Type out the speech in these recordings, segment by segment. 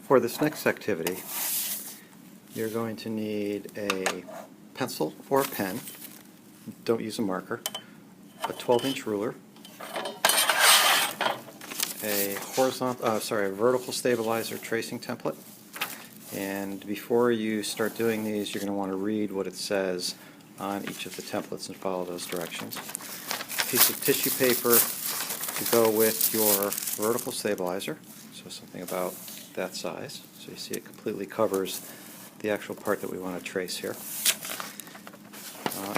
For this next activity, you're going to need a pencil or a pen. Don't use a marker. A 12-inch ruler, a vertical stabilizer tracing template. And before you start doing these, you're going to want to read what it says on each of the templates and follow those directions. A piece of tissue paper to go with your vertical stabilizer, so something about that size. So you see it completely covers the actual part that we want to trace here.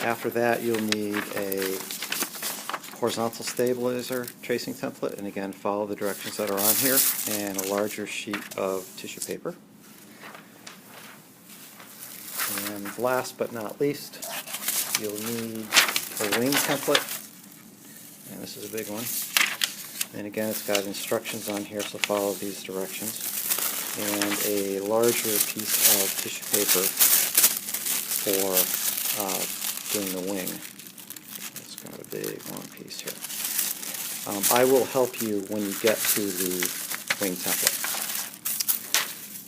After that, you'll need a horizontal stabilizer tracing template, and again follow the directions that are on here, and a larger sheet of tissue paper. And last but not least, you'll need a wing template, and this is a big one. And again, it's got instructions on here, so follow these directions. And a larger piece of tissue paper for doing the wing. It's kind of a big long piece here. I will help you when you get to the wing template.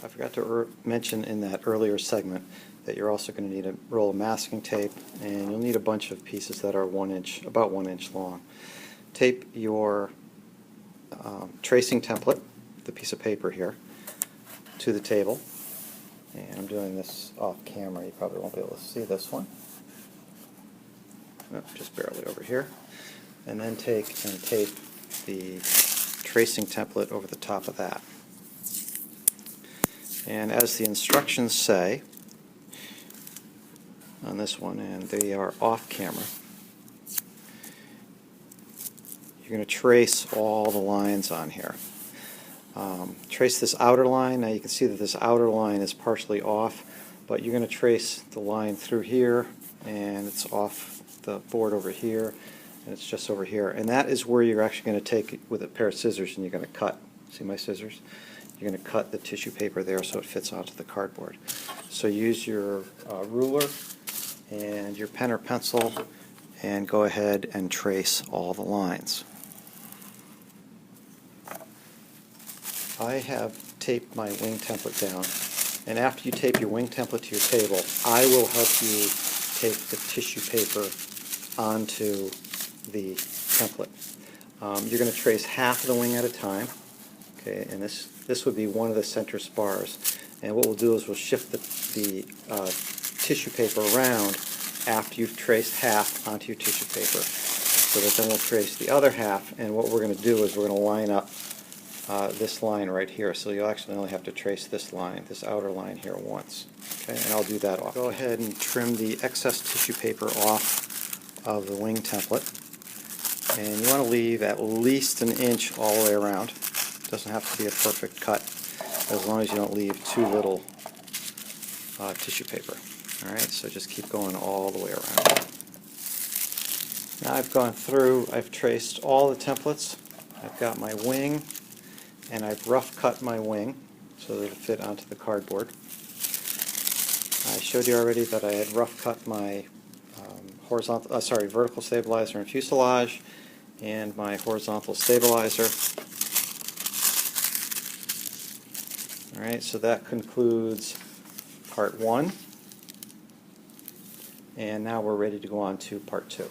I forgot to mention in that earlier segment that you're also going to need a roll of masking tape, and you'll need a bunch of pieces that are about 1 inch long. Tape your tracing template, the piece of paper here, to the table. And I'm doing this off camera, you probably won't be able to see this one. Oh, just barely over here. And then take and tape the tracing template over the top of that. And as the instructions say on this one, and they are off camera, you're going to trace all the lines on here. Trace this outer line. Now you can see that this outer line is partially off, but you're going to trace the line through here, and it's off the board over here, and it's just over here. And that is where you're actually going to take it with a pair of scissors, and you're going to cut. See my scissors? You're going to cut the tissue paper there so it fits onto the cardboard. So use your ruler and your pen or pencil and go ahead and trace all the lines. I have taped my wing template down, and after you tape your wing template to your table, I will help you tape the tissue paper onto the template. You're going to trace half of the wing at a time, okay, and this would be one of the center spars. And what we'll do is we'll shift the tissue paper around after you've traced half onto your tissue paper, so that then we'll trace the other half, and what we're going to do is we're going to line up this line right here. So you'll actually only have to trace this line, this outer line here once. Okay, and I'll do that off. Go ahead and trim the excess tissue paper off of the wing template. And you want to leave at least 1 inch all the way around. It doesn't have to be a perfect cut, as long as you don't leave too little tissue paper. Alright, so just keep going all the way around. Now I've gone through, I've traced all the templates. I've got my wing, and I've rough cut my wing so that it'll fit onto the cardboard. I showed you already that I had rough cut my vertical stabilizer and fuselage, and my horizontal stabilizer. Alright, so that concludes part 1, and now we're ready to go on to part 2.